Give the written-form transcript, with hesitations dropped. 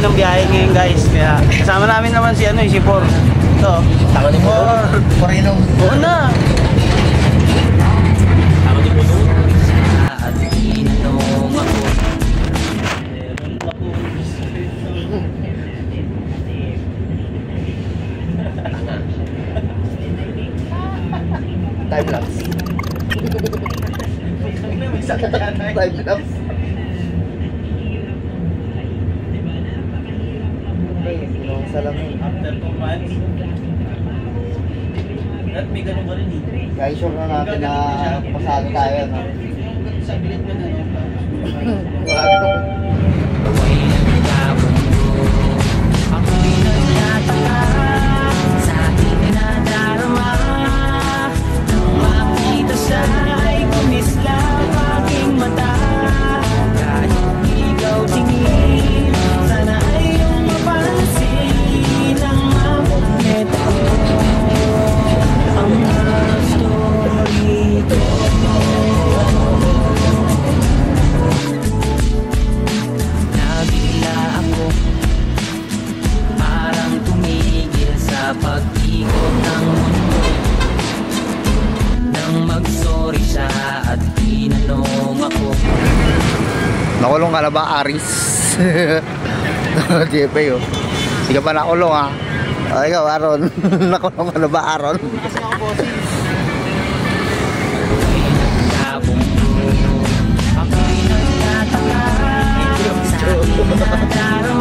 ng biyahe ngayon guys. Kaya kasama namin naman si si Por. Ito. Tako ni Por. Porinong. Oo na. Tako ni Por. At inanong ako. Time lapse. Time lapse. Salamin. After 2 months. At may ganun ba rin eh. Kaya sure na natin na pasado tayo, no? Saglit mo na yun. Ako'y nagtataka sa aking nadarama. Nang makita siya'y kumislap aking mata. Kahit ikaw tingin, sana ay iyong mapansin ang mapagnet ko. Ang story ko. Nabigla ako, parang tumigil sa pag-ikot ng mundo. Nang mag-sorry siya at tinanong ako. Nakulong ka na ba, Aris? JP, oh. Hindi ka pa nakulong, ha? O, ikaw, Aaron. Nakulong ka na ba, Aaron? Kasi ako bossy. Ako'y nagtataka sa aking nadarama.